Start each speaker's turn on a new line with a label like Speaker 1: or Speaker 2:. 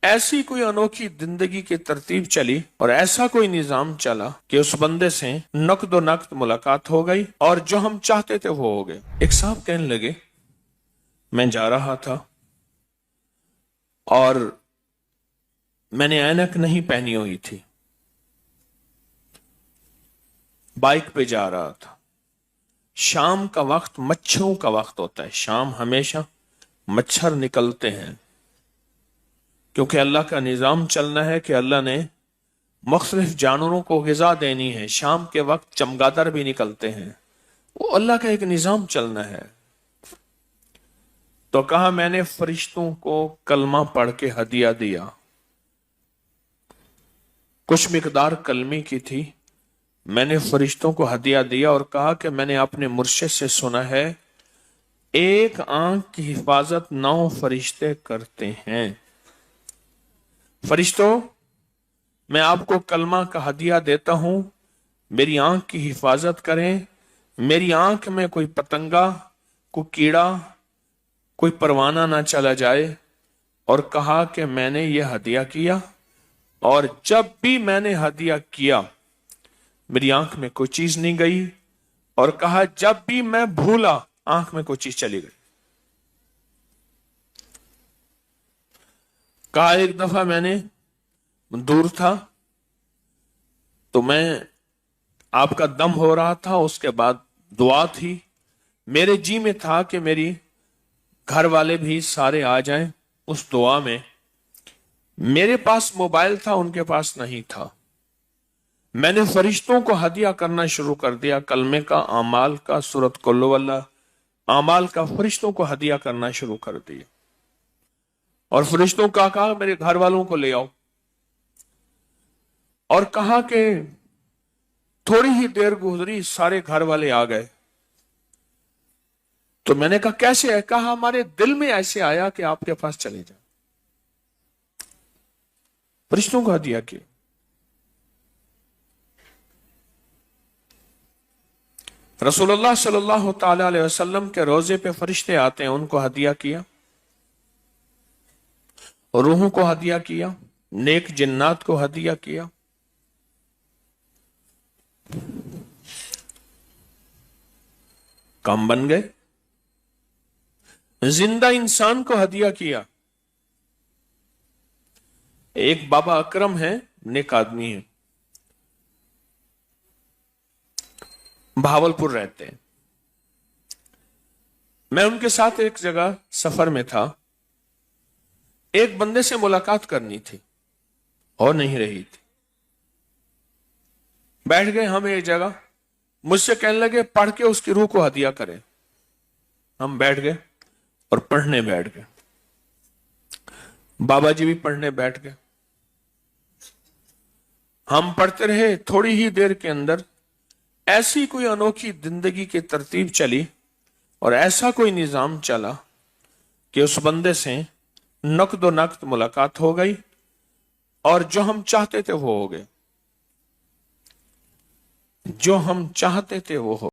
Speaker 1: ایسی کوئی انوکھی زندگی کی ترتیب چلی اور ایسا کوئی نظام چلا کہ اس بندے سے نقد و نقد ملاقات ہو گئی اور جو ہم چاہتے تھے وہ ہو گئے۔ ایک صاحب کہنے لگے میں جا رہا تھا اور میں نے اینک نہیں پہنی ہوئی تھی، بائک پہ جا رہا تھا۔ شام کا وقت مچھروں کا وقت ہوتا ہے، شام ہمیشہ مچھر نکلتے ہیں، کیونکہ اللہ کا نظام چلنا ہے کہ اللہ نے مختلف جانوروں کو غذا دینی ہے۔ شام کے وقت چمگادر بھی نکلتے ہیں، وہ اللہ کا ایک نظام چلنا ہے۔ تو کہا میں نے فرشتوں کو کلمہ پڑھ کے ہدیہ دیا، کچھ مقدار کلمے کی تھی، میں نے فرشتوں کو ہدیہ دیا اور کہا کہ میں نے اپنے مرشد سے سنا ہے ایک آنکھ کی حفاظت 9 فرشتے کرتے ہیں۔ فرشتوں، میں آپ کو کلمہ کا ہدیہ دیتا ہوں، میری آنکھ کی حفاظت کریں، میری آنکھ میں کوئی پتنگا، کوئی کیڑا، کوئی پروانہ نہ چلا جائے۔ اور کہا کہ میں نے یہ ہدیہ کیا اور جب بھی میں نے ہدیہ کیا میری آنکھ میں کوئی چیز نہیں گئی، اور کہا جب بھی میں بھولا آنکھ میں کوئی چیز چلی گئی۔ کہا ایک دفعہ میں نے دور تھا تو میں آپ کا دم ہو رہا تھا، اس کے بعد دعا تھی، میرے جی میں تھا کہ میری گھر والے بھی سارے آ جائیں۔ اس دعا میں میرے پاس موبائل تھا، ان کے پاس نہیں تھا، میں نے فرشتوں کو ہدیہ کرنا شروع کر دیا، کلمے کا، اعمال کا، سورۃ قل ہو اللہ، اعمال کا فرشتوں کو ہدیہ کرنا شروع کر دیا۔ اور فرشتوں کا کہا میرے گھر والوں کو لے آؤ، اور کہا کہ تھوڑی ہی دیر گزری سارے گھر والے آ گئے۔ تو میں نے کہا کیسے ہے؟ کہا ہمارے دل میں ایسے آیا کہ آپ کے پاس چلے جائیں۔ فرشتوں کو ہدیہ کیا۔ رسول اللہ صلی اللہ تعالی علیہ وسلم کے روزے پہ فرشتے آتے ہیں، ان کو ہدیہ کیا، روحوں کو ہدیہ کیا، نیک جنات کو ہدیہ کیا۔ کام بن گئے۔ زندہ انسان کو ہدیہ کیا۔ ایک بابا اکرم ہے، نیک آدمی ہے، بھاولپور رہتے ہیں۔ میں ان کے ساتھ ایک جگہ سفر میں تھا، ایک بندے سے ملاقات کرنی تھی اور نہیں رہی تھی۔ بیٹھ گئے ہم ایک جگہ، مجھ سے کہنے لگے پڑھ کے اس کی روح کو ہدیہ کریں۔ ہم بیٹھ گئے اور پڑھنے بیٹھ گئے، بابا جی بھی پڑھنے بیٹھ گئے، ہم پڑھتے رہے۔ تھوڑی ہی دیر کے اندر ایسی کوئی انوکھی زندگی کی ترتیب چلی اور ایسا کوئی نظام چلا کہ اس بندے سے نقد و نقد ملاقات ہو گئی اور جو ہم چاہتے تھے وہ ہو گئے، جو ہم چاہتے تھے وہ ہو